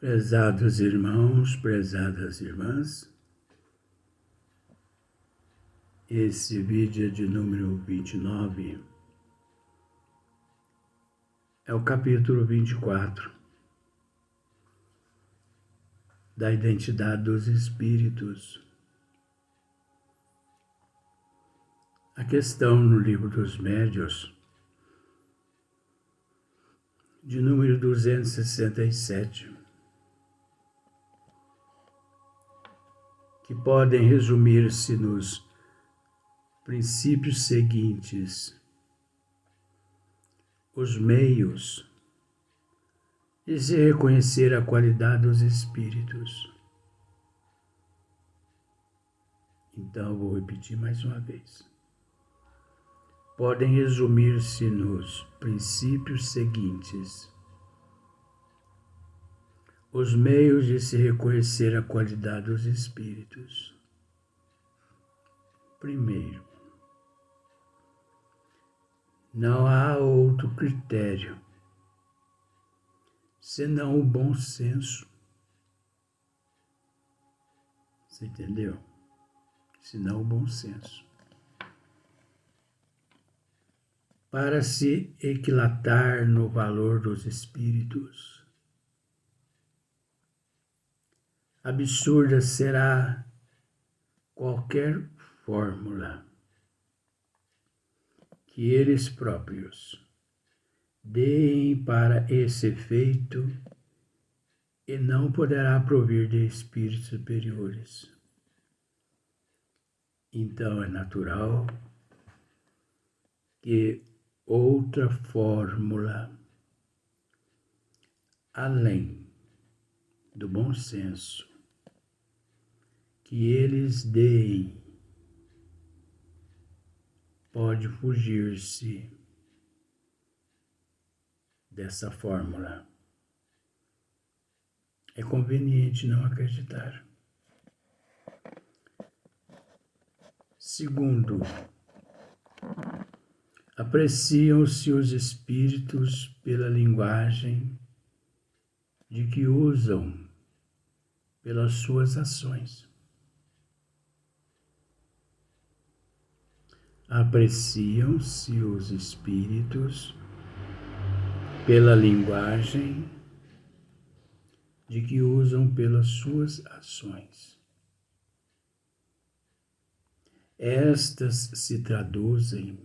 Prezados irmãos, prezadas irmãs, esse vídeo é de número 29, é o capítulo 24 da identidade dos espíritos. A questão no livro dos médiuns, de número 267, que podem resumir-se nos princípios seguintes: os meios de se reconhecer a qualidade dos espíritos. Então, eu vou repetir mais uma vez. Podem resumir-se nos princípios seguintes: os meios de se reconhecer a qualidade dos espíritos. Primeiro, não há outro critério senão o bom senso. Você entendeu? Senão o bom senso. Para se equilatar no valor dos espíritos, absurda será qualquer fórmula que eles próprios deem para esse efeito e não poderá provir de espíritos superiores. Então é natural que outra fórmula, além do bom senso, que eles deem, pode fugir-se dessa fórmula. É conveniente não acreditar. Segundo, apreciam-se os espíritos pela linguagem de que usam pelas suas ações. Apreciam-se os espíritos pela linguagem de que usam pelas suas ações. Estas se traduzem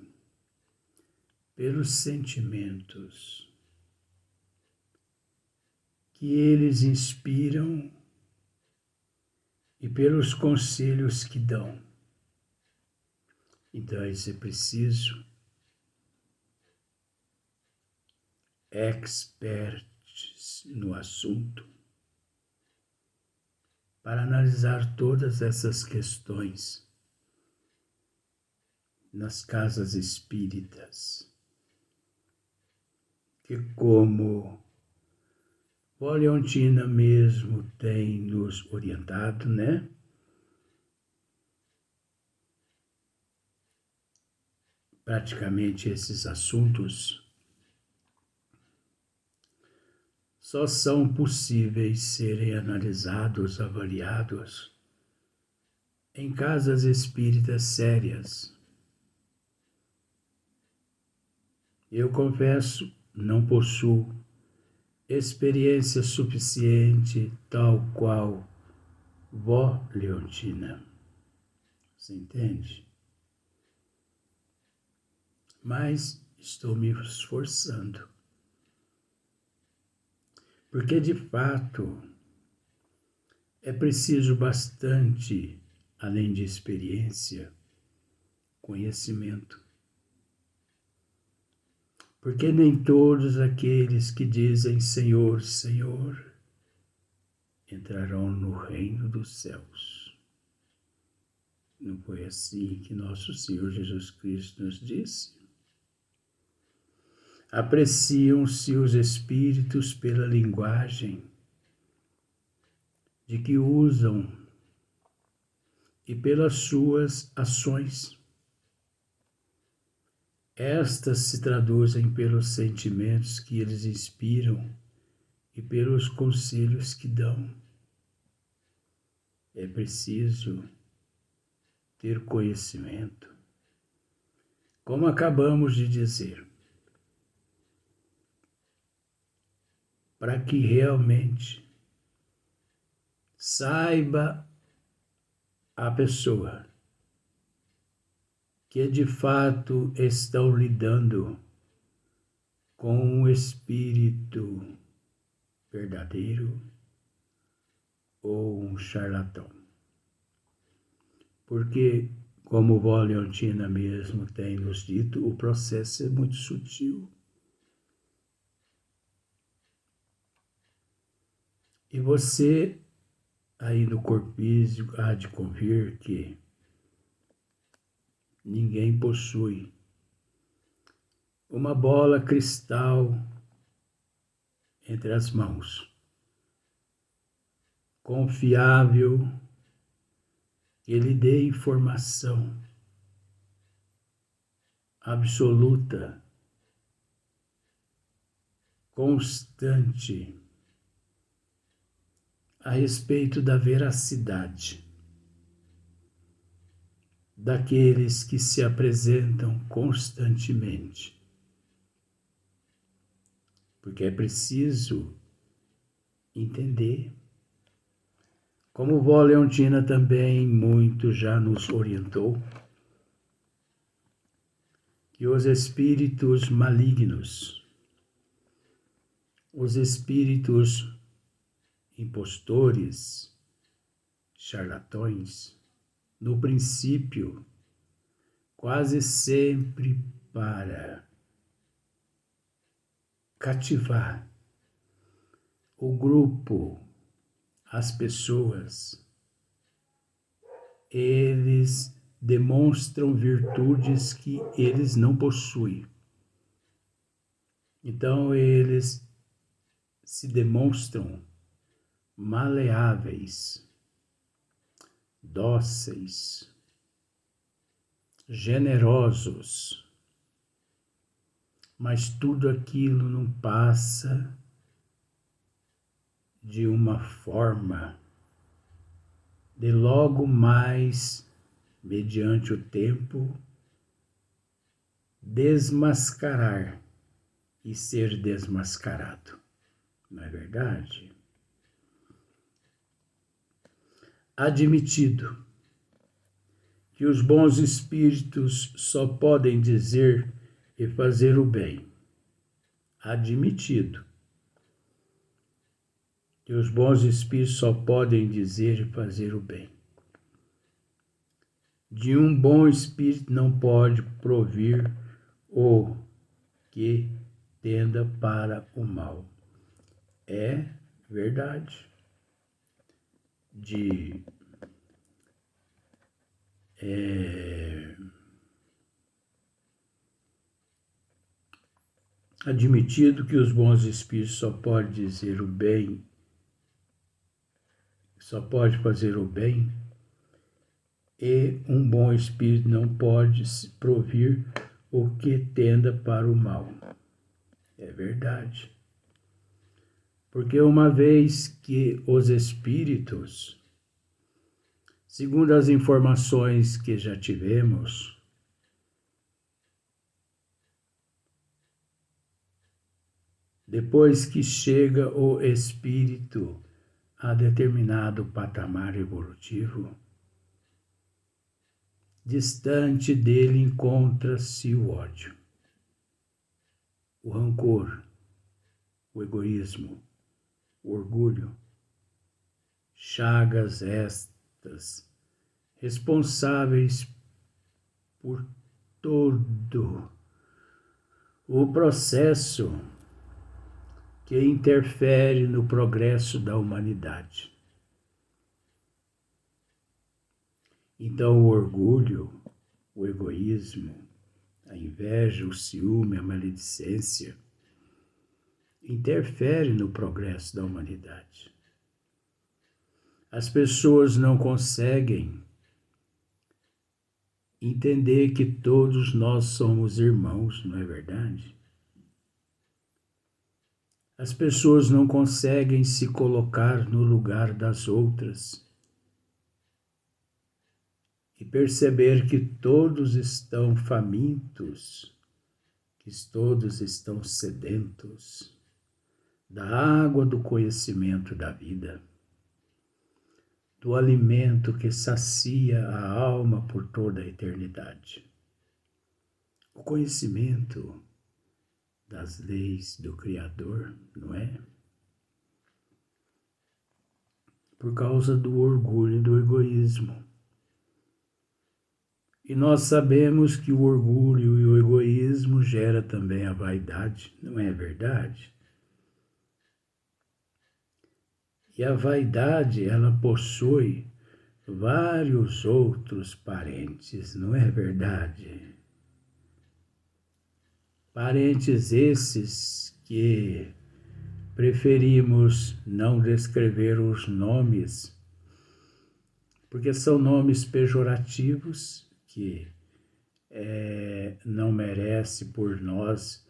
pelos sentimentos que eles inspiram e pelos conselhos que dão. Então, isso é preciso experts no assunto para analisar todas essas questões nas casas espíritas, que, como Leontina mesmo tem nos orientado, né? Praticamente esses assuntos só são possíveis serem analisados, avaliados em casas espíritas sérias. Eu confesso, não possuo experiência suficiente tal qual Vó Leontina. Você entende? Mas estou me esforçando. Porque, de fato, é preciso bastante, além de experiência, conhecimento. Porque nem todos aqueles que dizem Senhor, Senhor, entrarão no reino dos céus. Não foi assim que nosso Senhor Jesus Cristo nos disse? Apreciam-se os espíritos pela linguagem de que usam e pelas suas ações. Estas se traduzem pelos sentimentos que eles inspiram e pelos conselhos que dão. É preciso ter conhecimento, como acabamos de dizer, para que realmente saiba a pessoa que de fato estão lidando com um espírito verdadeiro ou um charlatão. Porque, como Vó Leontina mesmo tem nos dito, o processo é muito sutil. E você, aí no corpício, há de convir que ninguém possui uma bola cristal entre as mãos, confiável, que lhe dê informação absoluta, constante, a respeito da veracidade daqueles que se apresentam constantemente. Porque é preciso entender, como Vó Leontina também muito já nos orientou, que os espíritos malignos, os espíritos impostores, charlatões, no princípio, quase sempre para cativar o grupo, as pessoas, eles demonstram virtudes que eles não possuem. Então, eles se demonstram maleáveis, dóceis, generosos, mas tudo aquilo não passa de uma forma de logo mais, mediante o tempo, desmascarar e ser desmascarado. Não é verdade? Admitido que os bons espíritos só podem dizer e fazer o bem. Admitido que os bons espíritos só podem dizer e fazer o bem. De um bom espírito não pode provir o que tenda para o mal. É verdade. Admitido que os bons espíritos só podem dizer o bem, só pode fazer o bem, e um bom espírito não pode provir o que tenda para o mal. É verdade. Porque uma vez que os espíritos, segundo as informações que já tivemos, depois que chega o espírito a determinado patamar evolutivo, distante dele encontra-se o ódio, o rancor, o egoísmo, o orgulho, chagas estas responsáveis por todo o processo que interfere no progresso da humanidade. Então, o orgulho, o egoísmo, a inveja, o ciúme, a maledicência, interfere no progresso da humanidade. As pessoas não conseguem entender que todos nós somos irmãos, não é verdade? As pessoas não conseguem se colocar no lugar das outras e perceber que todos estão famintos, que todos estão sedentos da água do conhecimento da vida, do alimento que sacia a alma por toda a eternidade. O conhecimento das leis do Criador, não é? Por causa do orgulho e do egoísmo. E nós sabemos que o orgulho e o egoísmo gera também a vaidade, não é verdade? E a vaidade, ela possui vários outros parentes, não é verdade? Parentes esses que preferimos não descrever os nomes, porque são nomes pejorativos que não merece por nós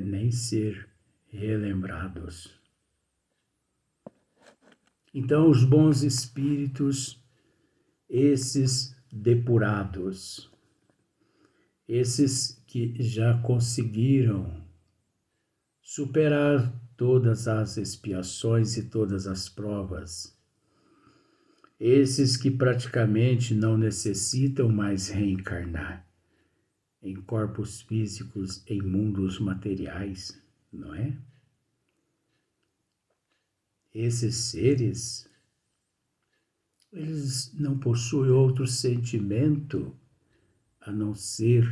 nem ser relembrados. Então, os bons espíritos, esses depurados, esses que já conseguiram superar todas as expiações e todas as provas, esses que praticamente não necessitam mais reencarnar em corpos físicos, em mundos materiais, não é? Esses seres, eles não possuem outro sentimento a não ser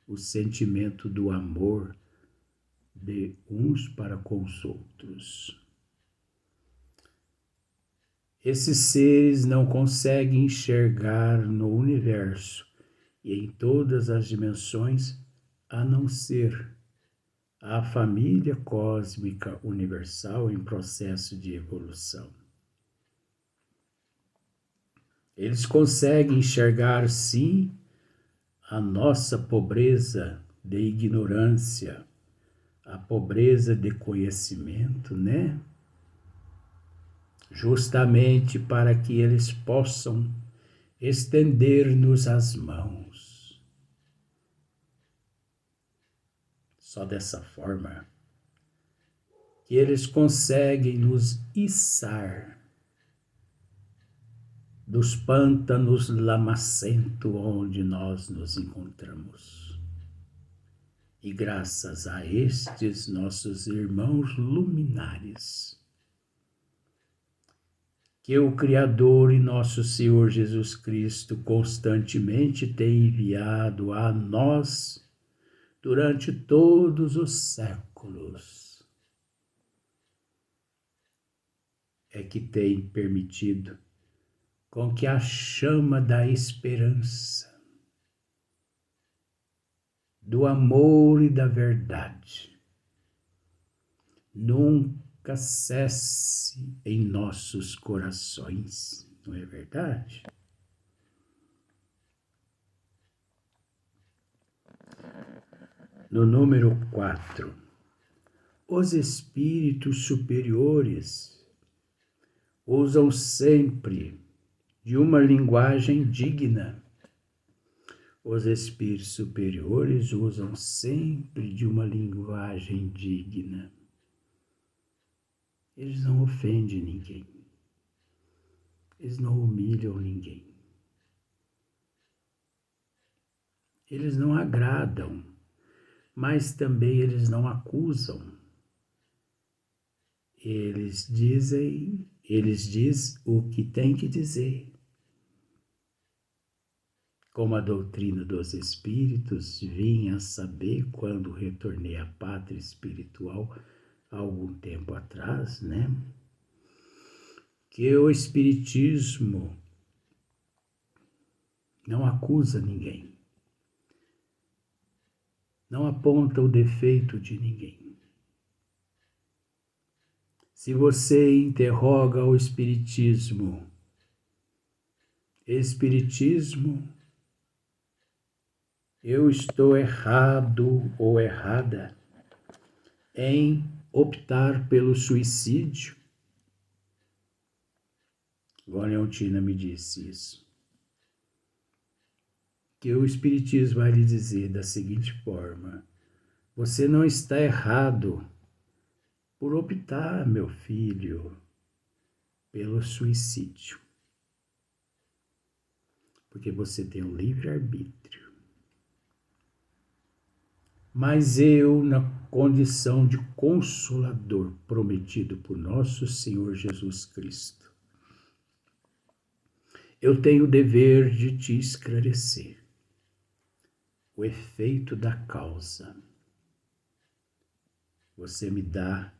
o sentimento do amor de uns para com os outros. Esses seres não conseguem enxergar no universo e em todas as dimensões a não ser a família cósmica universal em processo de evolução. Eles conseguem enxergar, sim, a nossa pobreza de ignorância, a pobreza de conhecimento, né? Justamente para que eles possam estender-nos as mãos. Só dessa forma que eles conseguem nos içar dos pântanos lamacentos onde nós nos encontramos. E graças a estes nossos irmãos luminares, que o Criador e nosso Senhor Jesus Cristo constantemente tem enviado a nós durante todos os séculos, é que tem permitido com que a chama da esperança, do amor e da verdade nunca cesse em nossos corações, não é verdade? No número 4, os espíritos superiores usam sempre de uma linguagem digna. Os espíritos superiores usam sempre de uma linguagem digna. Eles não ofendem ninguém. Eles não humilham ninguém. Eles não agradam, mas também eles não acusam. Eles dizem o que tem que dizer. Como a doutrina dos espíritos vinha a saber quando retornei à pátria espiritual há algum tempo atrás, né? Que o espiritismo não acusa ninguém, não aponta o defeito de ninguém. Se você interroga o espiritismo, eu estou errado ou errada em optar pelo suicídio. Igual a Leontina me disse isso. Que o Espiritismo vai lhe dizer da seguinte forma: você não está errado por optar, meu filho, pelo suicídio. Porque você tem um livre-arbítrio. Mas eu, na condição de consolador prometido por nosso Senhor Jesus Cristo, eu tenho o dever de te esclarecer o efeito da causa. Você me dá,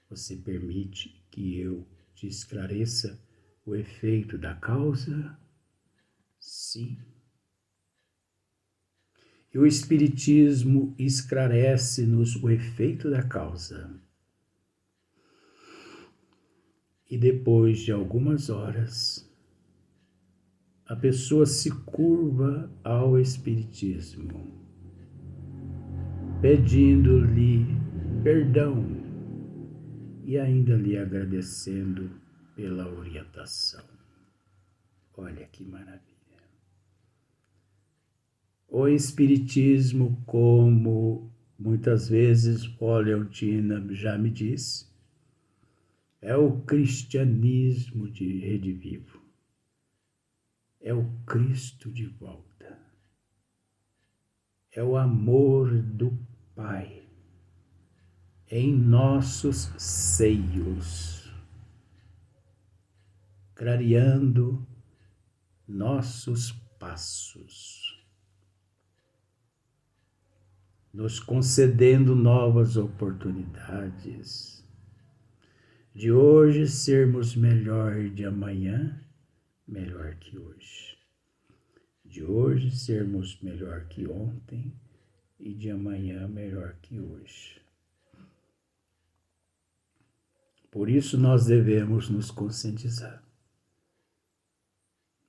você permite que eu te esclareça o efeito da causa? Sim. E o Espiritismo esclarece-nos o efeito da causa. E depois de algumas horas, a pessoa se curva ao Espiritismo, pedindo-lhe perdão e ainda lhe agradecendo pela orientação. Olha que maravilha. O Espiritismo, como muitas vezes o Leontina já me disse, é o cristianismo de Rede Vivo. É o Cristo de volta. É o amor do Pai em nossos seios, clareando nossos passos, nos concedendo novas oportunidades de hoje sermos melhor de amanhã, melhor que hoje. De hoje sermos melhor que ontem e de amanhã melhor que hoje. Por isso nós devemos nos conscientizar.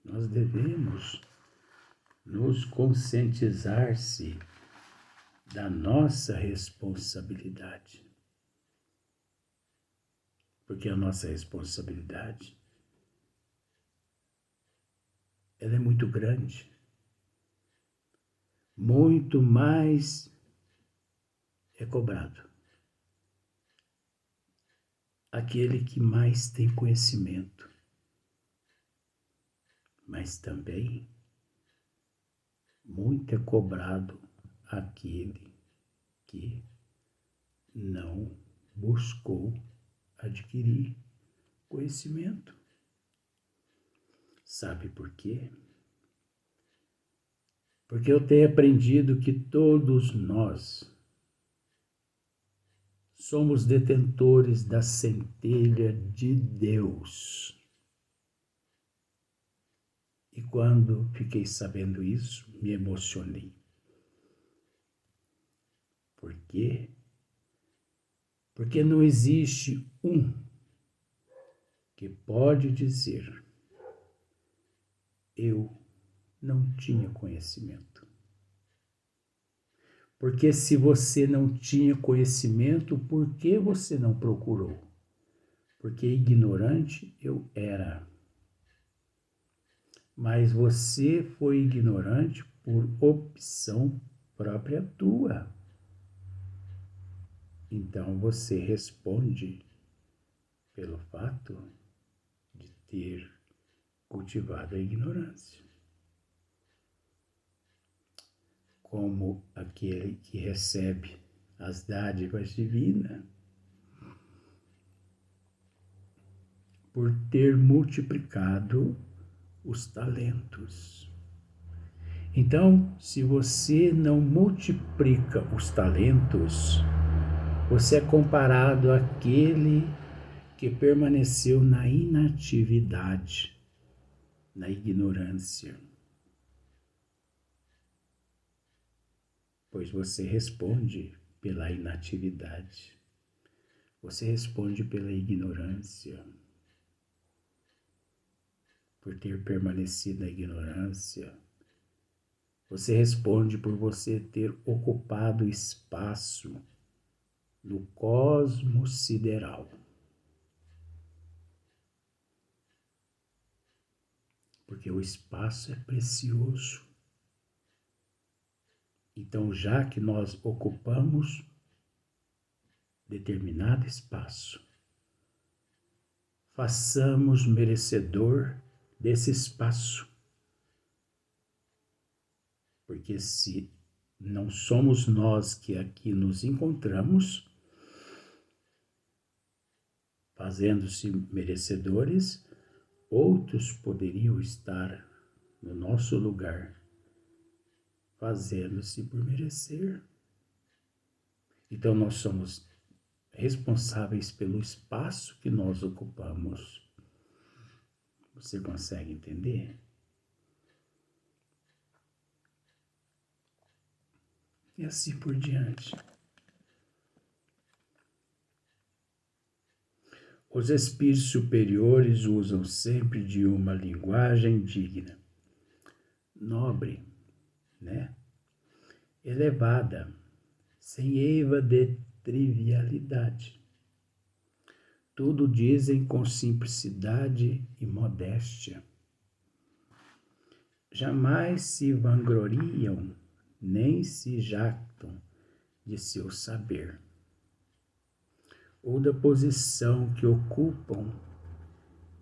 Nós devemos nos conscientizar-se da nossa responsabilidade. Porque a nossa responsabilidade, ela é muito grande. Muito mais é cobrado aquele que mais tem conhecimento, mas também muito é cobrado aquele que não buscou adquirir conhecimento. Sabe por quê? Porque eu tenho aprendido que todos nós somos detentores da centelha de Deus. E quando fiquei sabendo isso, me emocionei. Por quê? Porque não existe um que pode dizer: eu não tinha conhecimento. Porque se você não tinha conhecimento, por que você não procurou? Porque ignorante eu era. Mas você foi ignorante por opção própria tua. Então você responde pelo fato de ter cultivado a ignorância. Como aquele que recebe as dádivas divinas por ter multiplicado os talentos. Então, se você não multiplica os talentos, você é comparado àquele que permaneceu na inatividade, na ignorância. Pois você responde pela inatividade, você responde pela ignorância, por ter permanecido na ignorância. Você responde por você ter ocupado espaço no cosmos sideral. Porque o espaço é precioso. Então, já que nós ocupamos determinado espaço, façamos merecedor desse espaço. Porque se não somos nós que aqui nos encontramos, fazendo-se merecedores, outros poderiam estar no nosso lugar, fazendo-se por merecer. Então nós somos responsáveis pelo espaço que nós ocupamos. Você consegue entender? E assim por diante. Os espíritos superiores usam sempre de uma linguagem digna, nobre, né? Elevada, sem eiva de trivialidade. Tudo dizem com simplicidade e modéstia. Jamais se vangloriam, nem se jactam de seu saber, ou da posição que ocupam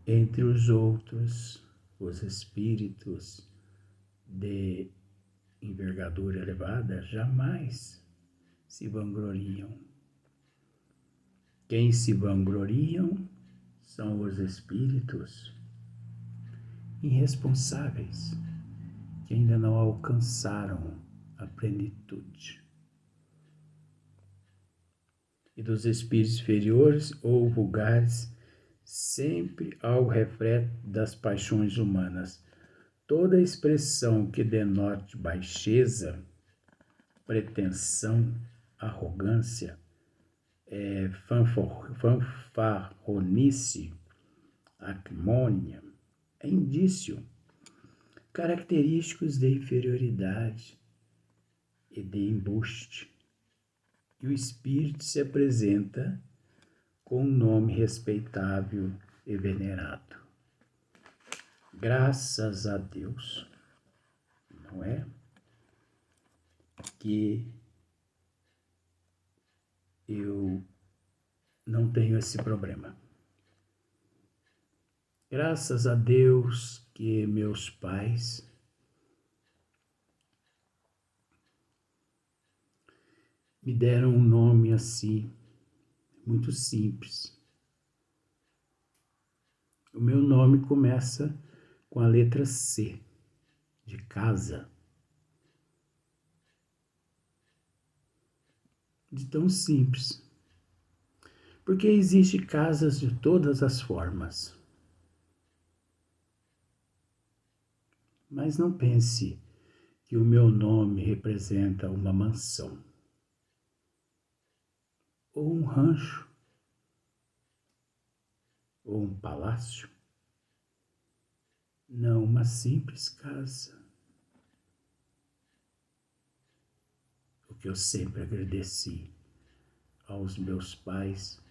entre os outros, os espíritos de envergadura elevada jamais se vangloriam. Quem se vangloriam são os espíritos irresponsáveis, que ainda não alcançaram a plenitude. E dos espíritos inferiores ou vulgares, sempre ao reflexo das paixões humanas. Toda expressão que denote baixeza, pretensão, arrogância, fanfarronice, acrimônia, é indício característicos de inferioridade e de embuste. E o espírito se apresenta com um nome respeitável e venerado. Graças a Deus, não é? Que eu não tenho esse problema. Graças a Deus que meus pais me deram um nome assim, muito simples. O meu nome começa com a letra C, de casa. De tão simples. Porque existem casas de todas as formas. Mas não pense que o meu nome representa uma mansão, ou um rancho, ou um palácio. Não, uma simples casa. O que eu sempre agradeci aos meus pais,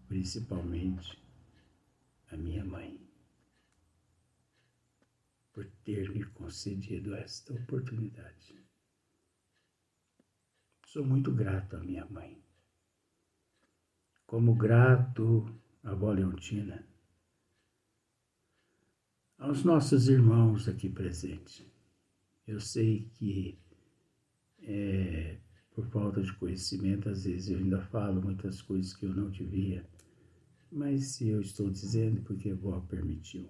principalmente a minha mãe, por ter me concedido esta oportunidade. Sou muito grato à minha mãe. Como grato à avó Leontina, aos nossos irmãos aqui presentes. Eu sei que, por falta de conhecimento, às vezes eu ainda falo muitas coisas que eu não devia, mas se eu estou dizendo porque a avó permitiu.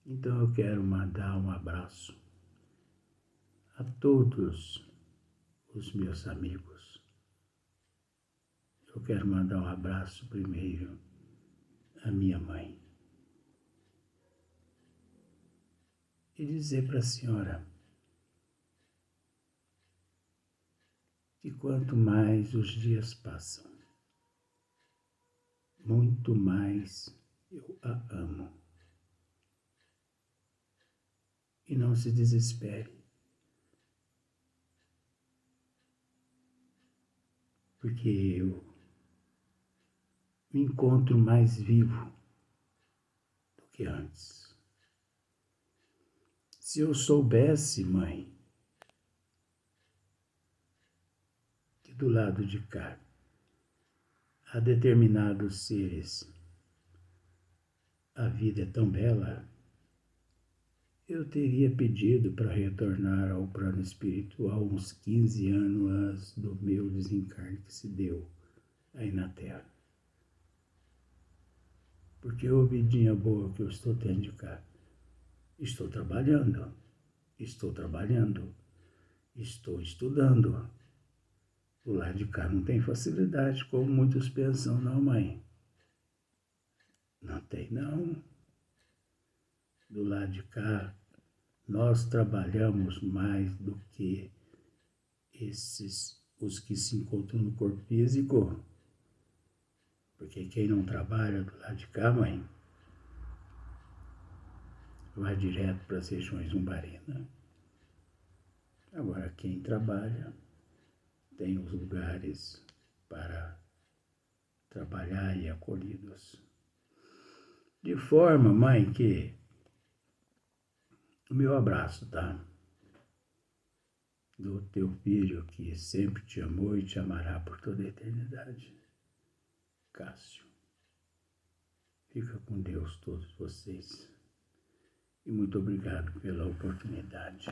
Então eu quero mandar um abraço a todos os meus amigos. Eu quero mandar um abraço primeiro à minha mãe. E dizer para a senhora que quanto mais os dias passam, muito mais eu a amo. E não se desespere. porque eu me encontro mais vivo do que antes. Se eu soubesse, mãe, que do lado de cá há determinados seres, a vida é tão bela, eu teria pedido para retornar ao plano espiritual uns 15 anos antes do meu desencarne que se deu aí na Terra. Porque a vidinha boa que eu estou tendo de cá, estou trabalhando, estou estudando. Do lado de cá não tem facilidade, como muitos pensam, não, mãe. Não tem, não. Do lado de cá, nós trabalhamos mais do que os que se encontram no corpo físico. Porque quem não trabalha do lado de cá, mãe, vai direto para as regiões umbarinas. Agora, quem trabalha tem os lugares para trabalhar e acolhidos. De forma, mãe, que o meu abraço, tá? Do teu filho que sempre te amou e te amará por toda a eternidade. Cássio. Fica com Deus todos vocês. E muito obrigado pela oportunidade.